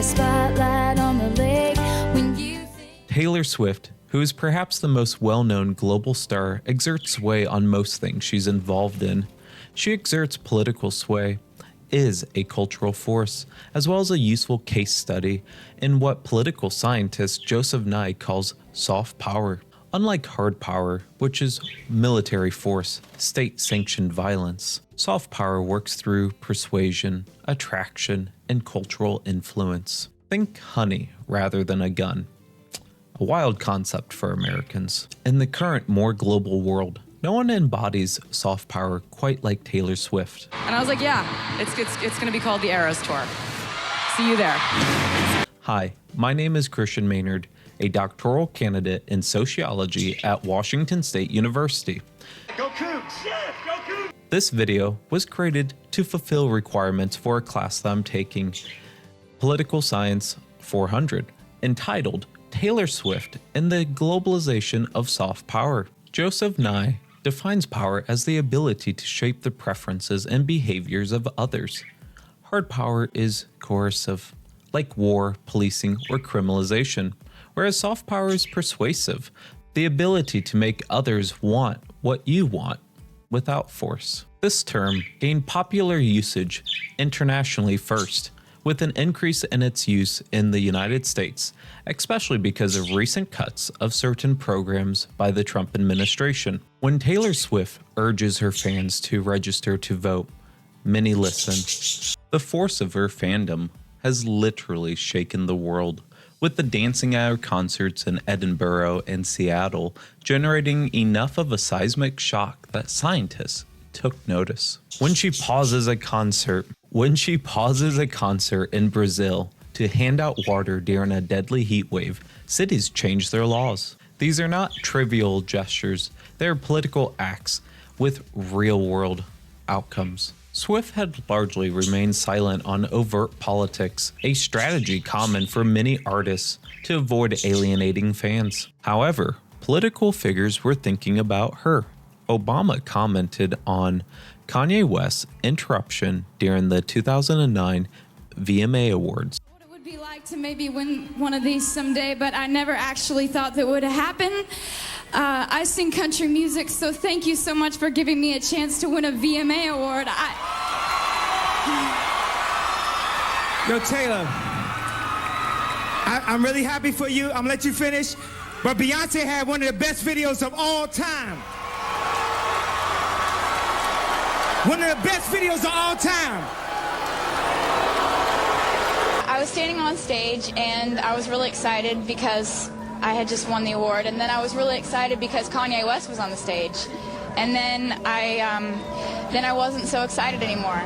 spotlight on the lake when you think. Taylor Swift, who is perhaps the most well-known global star, exerts sway on most things she's involved in. She exerts political sway, is a cultural force, as well as a useful case study in what political scientist Joseph Nye calls soft power. Unlike hard power, which is military force, state-sanctioned violence, soft power works through persuasion, attraction, and cultural influence. Think honey rather than a gun. A wild concept for Americans. In the current, more global world, no one embodies soft power quite like Taylor Swift. And I was like, yeah, it's going to be called the Eras Tour. See you there. Hi, my name is Christian Maynard, a doctoral candidate in sociology at Washington State University. Go Cougs! Yes, go Cougs! This video was created to fulfill requirements for a class that I'm taking, Political Science 400, entitled Taylor Swift and the Globalization of Soft Power. Joseph Nye defines power as the ability to shape the preferences and behaviors of others. Hard power is coercive, like war, policing, or criminalization, whereas soft power is persuasive, the ability to make others want what you want without force. This term gained popular usage internationally first, with an increase in its use in the United States, especially because of recent cuts of certain programs by the Trump administration. When Taylor Swift urges her fans to register to vote, many listen. The force of her fandom has literally shaken the world, with the dancing at her concerts in Edinburgh and Seattle generating enough of a seismic shock that scientists took notice. When she pauses a concert in Brazil to hand out water during a deadly heat wave, cities change their laws. These are not trivial gestures, they are political acts with real-world outcomes. Swift had largely remained silent on overt politics, a strategy common for many artists to avoid alienating fans. However, political figures were thinking about her. Obama commented on Kanye West's interruption during the 2009 VMA Awards. What it would be like to maybe win one of these someday, but I never actually thought that would happen. I sing country music, so thank you so much for giving me a chance to win a VMA award. Yo, Taylor, I'm really happy for you. I'm gonna let you finish. But Beyonce had one of the best videos of all time. One of the best videos of all time. I was standing on stage and I was really excited because I had just won the award, and then I was really excited because Kanye West was on the stage, and then I wasn't so excited anymore.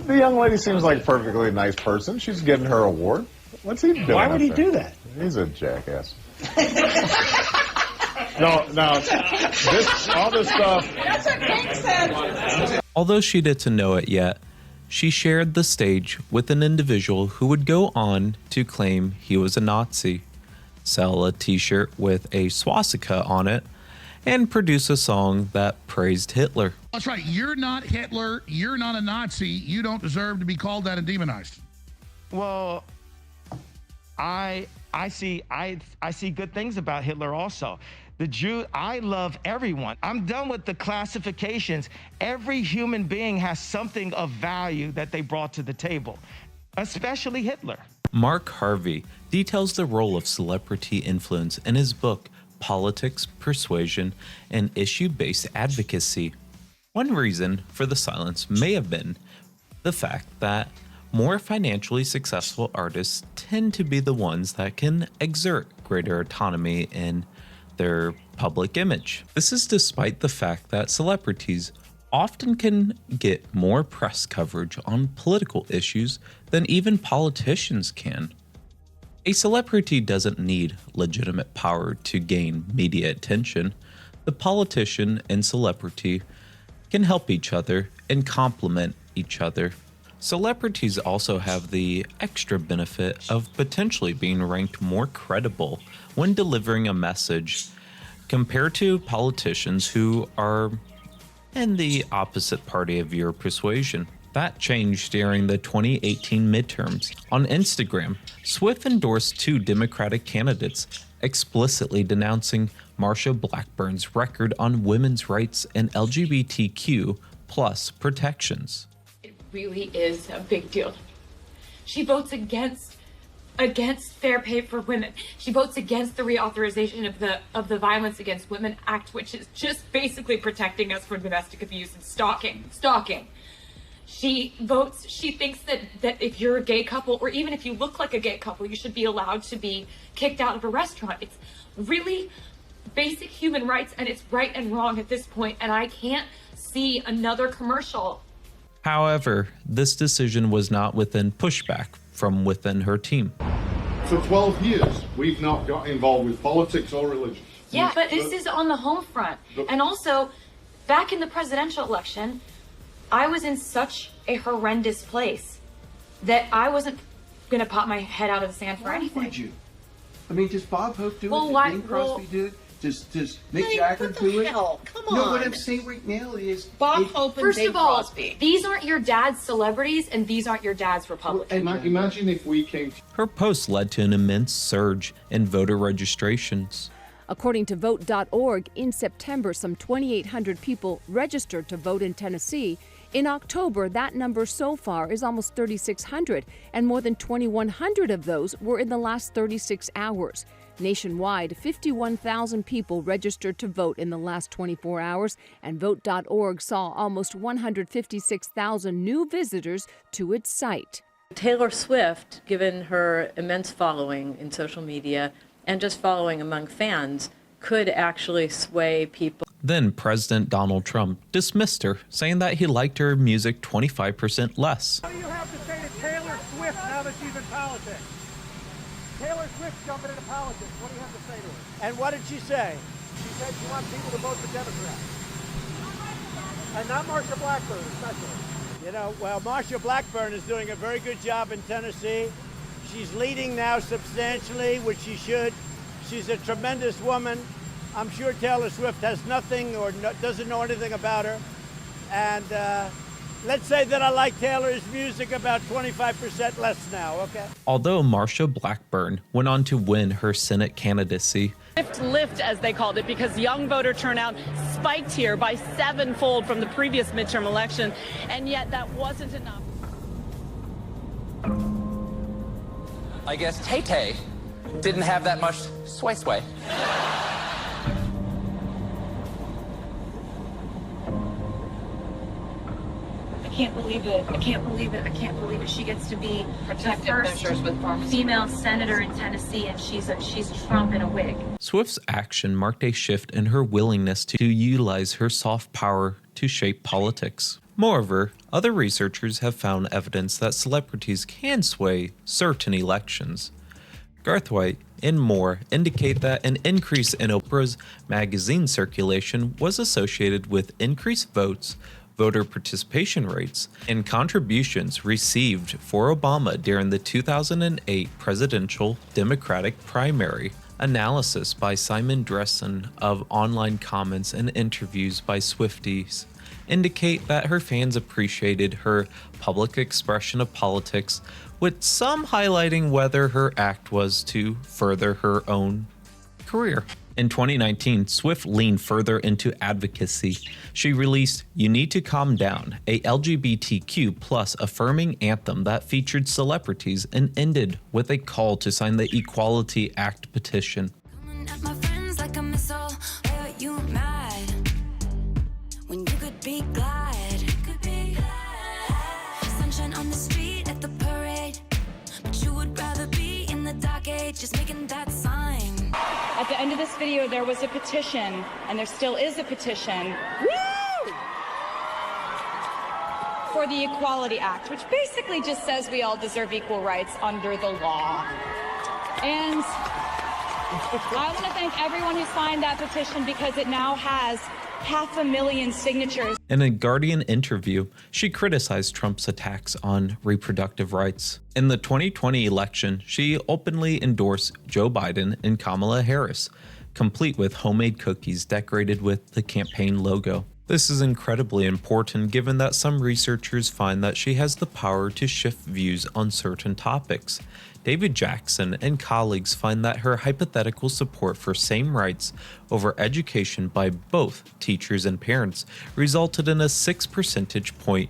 The young lady seems like a perfectly nice person. She's getting her award. What's he doing? Why would he do that? He's a jackass. All this stuff. That's what Pink said. Although she didn't know it yet, she shared the stage with an individual who would go on to claim he was a Nazi, sell a t-shirt with a swastika on it, and produce a song that praised Hitler. That's right. You're not Hitler. You're not a Nazi. You don't deserve to be called that and demonized. Well, I see good things about Hitler also. The Jew, I love everyone. I'm done with the classifications. Every human being has something of value that they brought to the table, especially Hitler. Mark Harvey details the role of celebrity influence in his book, Politics, Persuasion, and Issue-Based Advocacy. One reason for the silence may have been the fact that more financially successful artists tend to be the ones that can exert greater autonomy in their public image. This is despite the fact that celebrities often can get more press coverage on political issues than even politicians can. A celebrity doesn't need legitimate power to gain media attention. The politician and celebrity can help each other and complement each other. Celebrities also have the extra benefit of potentially being ranked more credible when delivering a message compared to politicians who are in the opposite party of your persuasion. That changed during the 2018 midterms. On Instagram, Swift endorsed 2 Democratic candidates, explicitly denouncing Marsha Blackburn's record on women's rights and LGBTQ plus protections. It really is a big deal. She votes against fair pay for women. She votes against the reauthorization of the Violence Against Women Act, which is just basically protecting us from domestic abuse and stalking. She thinks that if you're a gay couple, or even if you look like a gay couple, you should be allowed to be kicked out of a restaurant. It's really basic human rights, and it's right and wrong at this point, and I can't see another commercial. However, this decision was not within pushback from within her team. For 12 years, we've not got involved with politics or religion. Yeah, but this is on the home front. And also, back in the presidential election, I was in such a horrendous place that I wasn't going to pop my head out of the sand for anything. Why would you? I mean, just Bob Hope do Well, it? why- Did Bing Crosby do it? Just Mick Hey, Jagger what the do it? hell? Come on. No, what I'm saying right now is... Bob Hope and First Bing of all, Crosby. these aren't your dad's celebrities, and these aren't your dad's Republicans. Imagine if we came... Her post led to an immense surge in voter registrations. According to Vote.org, in September, some 2,800 people registered to vote in Tennessee. In October, that number so far is almost 3,600, and more than 2,100 of those were in the last 36 hours. Nationwide, 51,000 people registered to vote in the last 24 hours, and Vote.org saw almost 156,000 new visitors to its site. Taylor Swift, given her immense following in social media and just following among fans, could actually sway people. Then President Donald Trump dismissed her, saying that he liked her music 25% less. What do you have to say to Taylor Swift now that she's in politics? Taylor Swift jumping into politics. What do you have to say to her? And what did she say? She said she wants people to vote for Democrats. And not Marsha Blackburn, especially. You know, well, Marsha Blackburn is doing a very good job in Tennessee. She's leading now substantially, which she should. She's a tremendous woman. I'm sure Taylor Swift has nothing or doesn't know anything about her. And let's say that I like Taylor's music about 25% less now, okay? Although Marsha Blackburn went on to win her Senate candidacy, Swift lift, as they called it, because young voter turnout spiked here by 7-fold from the previous midterm election, and yet that wasn't enough. I guess Tay-Tay didn't have that much sway. I can't believe it. I can't believe it. I can't believe it. She gets to be the first female senator in Tennessee, and she's Trump in a wig. Swift's action marked a shift in her willingness to utilize her soft power to shape politics. Moreover, other researchers have found evidence that celebrities can sway certain elections. Garthwaite and Moore indicate that an increase in Oprah's magazine circulation was associated with increased votes, voter participation rates, and contributions received for Obama during the 2008 presidential Democratic primary. Analysis by Simon Dressen of online comments and interviews by Swifties indicate that her fans appreciated her public expression of politics, with some highlighting whether her act was to further her own career. In 2019, Swift leaned further into advocacy. She released You Need to Calm Down, a LGBTQ plus affirming anthem that featured celebrities and ended with a call to sign the Equality Act petition. Just making that sign. At the end of this video, there was a petition, and there still is a petition. Woo! For the Equality Act, which basically just says we all deserve equal rights under the law. And I want to thank everyone who signed that petition, because it now has 500,000 signatures. In a Guardian interview, she criticized Trump's attacks on reproductive rights. In the 2020 election, she openly endorsed Joe Biden and Kamala Harris, complete with homemade cookies decorated with the campaign logo. This is incredibly important given that some researchers find that she has the power to shift views on certain topics. David Jackson and colleagues find that her hypothetical support for same rights over education by both teachers and parents resulted in a 6 percentage point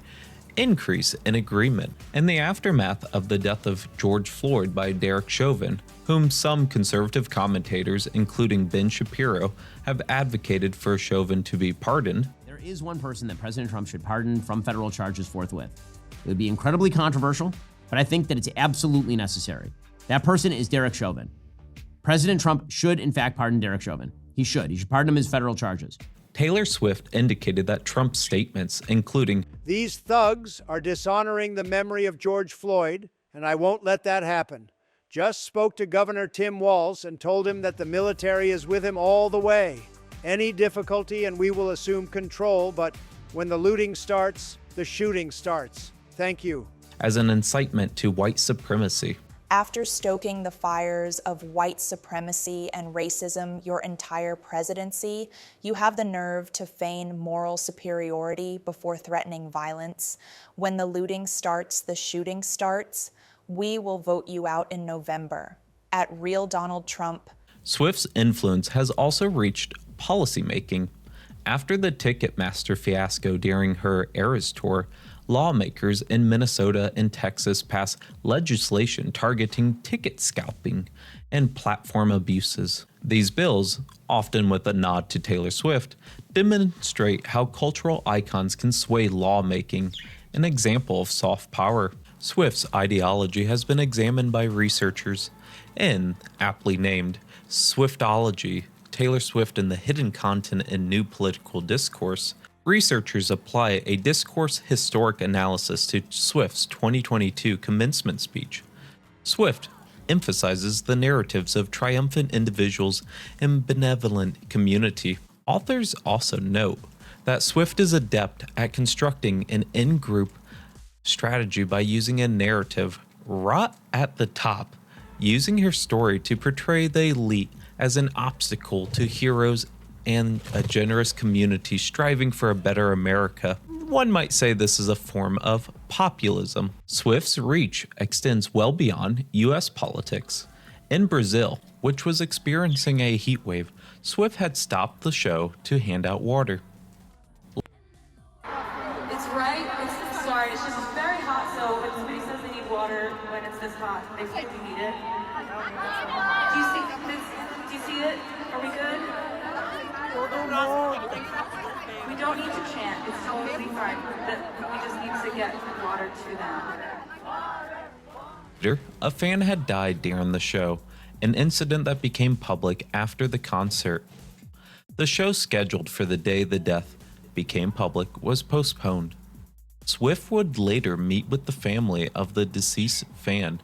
increase in agreement. In the aftermath of the death of George Floyd by Derek Chauvin, whom some conservative commentators, including Ben Shapiro, have advocated for Chauvin to be pardoned, there is one person that President Trump should pardon from federal charges forthwith. It would be incredibly controversial, but I think that it's absolutely necessary. That person is Derek Chauvin. President Trump should, in fact, pardon Derek Chauvin. He should. He should pardon him his federal charges. Taylor Swift indicated that Trump's statements, including, "These thugs are dishonoring the memory of George Floyd, and I won't let that happen. Just spoke to Governor Tim Walz and told him that the military is with him all the way. Any difficulty and we will assume control, but when the looting starts, the shooting starts. Thank you." as an incitement to white supremacy. After stoking the fires of white supremacy and racism your entire presidency, you have the nerve to feign moral superiority before threatening violence. When the looting starts, the shooting starts. We will vote you out in November. At Real Donald Trump. Swift's influence has also reached policymaking. After the Ticketmaster fiasco during her Eras tour, lawmakers in Minnesota and Texas passed legislation targeting ticket scalping and platform abuses. These bills, often with a nod to Taylor Swift, demonstrate how cultural icons can sway lawmaking, an example of soft power. Swift's ideology has been examined by researchers in, aptly named, Swiftology, Taylor Swift and the Hidden Content in New Political Discourse. Researchers apply a discourse historic analysis to Swift's 2022 commencement speech. Swift emphasizes the narratives of triumphant individuals and benevolent community. Authors also note that Swift is adept at constructing an in-group strategy by using a narrative right at the top, using her story to portray the elite as an obstacle to heroes and a generous community striving for a better America. One might say this is a form of populism. Swift's reach extends well beyond US politics. In Brazil, which was experiencing a heat wave, Swift had stopped the show to hand out water. It's right, sorry, it's just very hot, so when somebody says they need water when it's this hot, they think we need it. Do you see this? Do you see it? Are we good? We don't need to chant, it's totally fine. We just need to get water to them. A fan had died during the show, an incident that became public after the concert. The show scheduled for the day the death became public was postponed. Swift would later meet with the family of the deceased fan,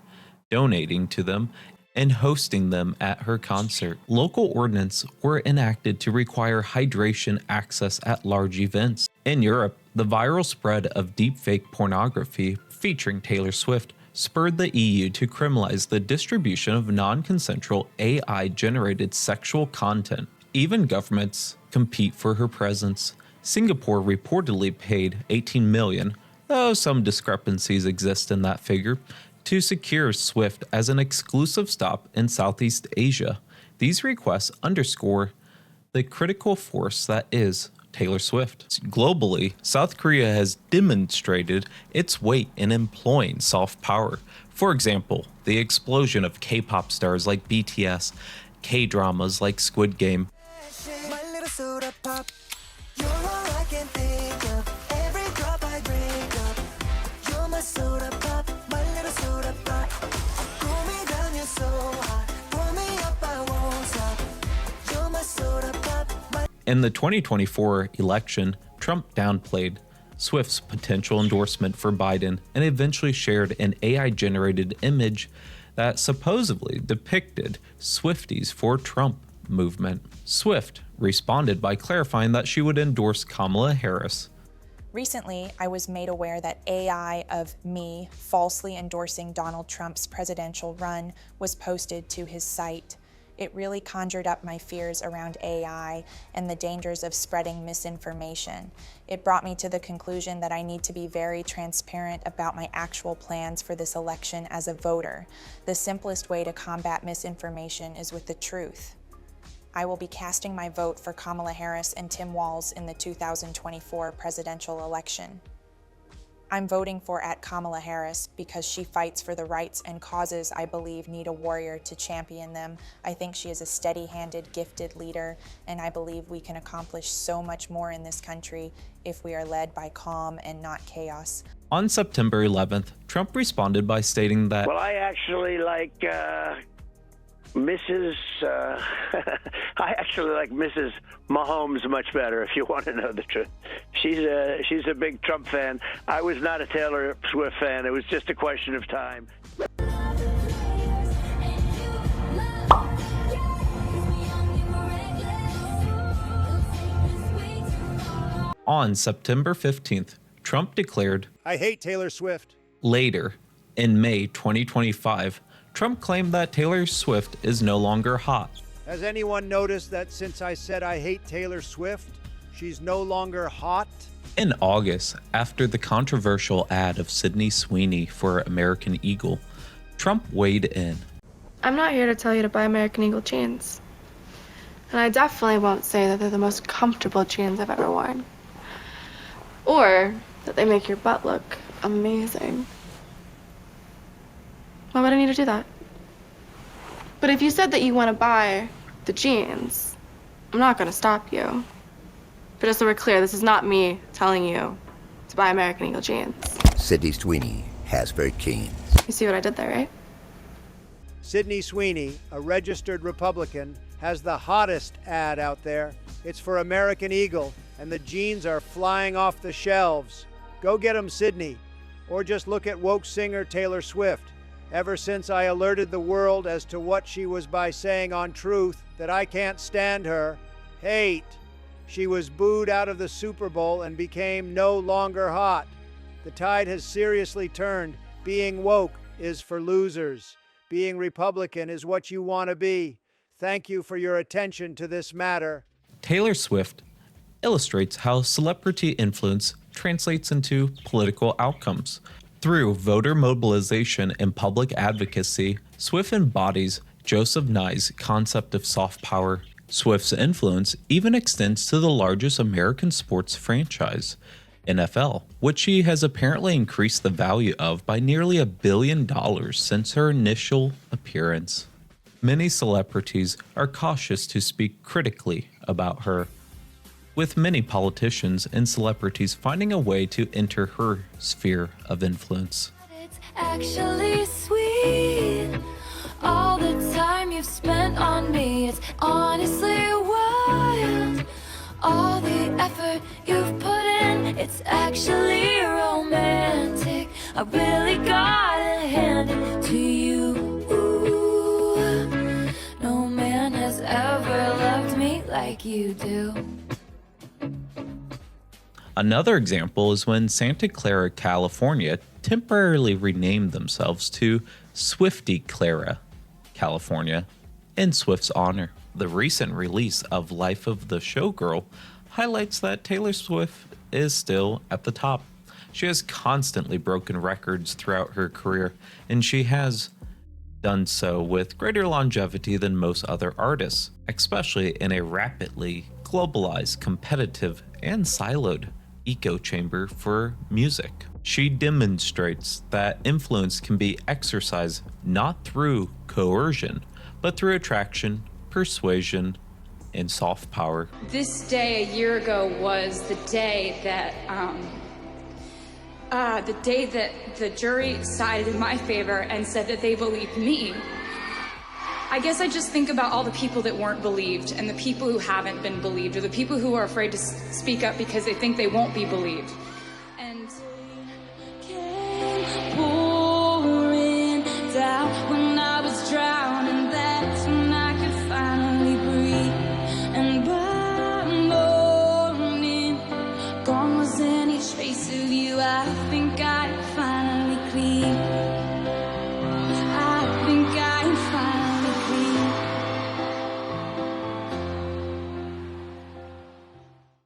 donating to them and hosting them at her concert. Local ordinances were enacted to require hydration access at large events. In Europe, the viral spread of deepfake pornography featuring Taylor Swift spurred the EU to criminalize the distribution of non-consensual AI-generated sexual content. Even governments compete for her presence. Singapore reportedly paid $18 million, though some discrepancies exist in that figure, to secure Swift as an exclusive stop in Southeast Asia. These requests underscore the critical force that is Taylor Swift. Globally, South Korea has demonstrated its weight in employing soft power. For example, the explosion of K-pop stars like BTS, K-dramas like Squid Game, In the 2024 election, Trump downplayed Swift's potential endorsement for Biden and eventually shared an AI-generated image that supposedly depicted Swifties for Trump movement. Swift responded by clarifying that she would endorse Kamala Harris. Recently, I was made aware that AI of me falsely endorsing Donald Trump's presidential run was posted to his site. It really conjured up my fears around AI and the dangers of spreading misinformation. It brought me to the conclusion that I need to be very transparent about my actual plans for this election as a voter. The simplest way to combat misinformation is with the truth. I will be casting my vote for Kamala Harris and Tim Walz in the 2024 presidential election. I'm voting for Kamala Harris because she fights for the rights and causes I believe need a warrior to champion them. I think she is a steady-handed, gifted leader, and I believe we can accomplish so much more in this country if we are led by calm and not chaos. On September 11th, Trump responded by stating that, "Well, I actually like Mrs. I actually like Mrs. Mahomes much better, if you want to know the truth. She's a big Trump fan. I was not a Taylor Swift fan. It was just a question of time." On September 15th, Trump declared, "I hate Taylor Swift." Later, in May 2025, Trump claimed that Taylor Swift is no longer hot. Has anyone noticed that since I said I hate Taylor Swift, she's no longer hot? In August, after the controversial ad of Sydney Sweeney for American Eagle, Trump weighed in. "I'm not here to tell you to buy American Eagle jeans. And I definitely won't say that they're the most comfortable jeans I've ever worn. Or that they make your butt look amazing. Why would I need to do that? But if you said that you want to buy the jeans, I'm not going to stop you. But just so we're clear, this is not me telling you to buy American Eagle jeans." Sydney Sweeney has very keen. You see what I did there, right? Sydney Sweeney, a registered Republican, has the hottest ad out there. It's for American Eagle, and the jeans are flying off the shelves. Go get them, Sydney. Or just look at woke singer Taylor Swift. Ever since I alerted the world as to what she was by saying on Truth that I can't stand her, hate, she was booed out of the Super Bowl and became no longer hot. The tide has seriously turned. Being woke is for losers. Being Republican is what you want to be. Thank you for your attention to this matter." Taylor Swift illustrates how celebrity influence translates into political outcomes. Through voter mobilization and public advocacy, Swift embodies Joseph Nye's concept of soft power. Swift's influence even extends to the largest American sports franchise, NFL, which she has apparently increased the value of by nearly $1 billion since her initial appearance. Many celebrities are cautious to speak critically about her, with many politicians and celebrities finding a way to enter her sphere of influence. It's actually sweet. All the time you've spent on me, it's honestly wild. All the effort you've put in, it's actually romantic. I really gotta hand it to you. Ooh, no man has ever loved me like you do. Another example is when Santa Clara, California temporarily renamed themselves to Swifty Clara, California, in Swift's honor. The recent release of Life of the Showgirl highlights that Taylor Swift is still at the top. She has constantly broken records throughout her career, and she has done so with greater longevity than most other artists, especially in a rapidly globalized, competitive, and siloed echo chamber for music. She demonstrates that influence can be exercised not through coercion, but through attraction, persuasion, and soft power. This day a year ago was the day that the jury sided in my favor and said that they believed me. I guess I just think about all the people that weren't believed and the people who haven't been believed, or the people who are afraid to speak up because they think they won't be believed. And pouring down when I was drowning, that's when I could finally breathe. And by morning, gone was any trace of you. I think I finally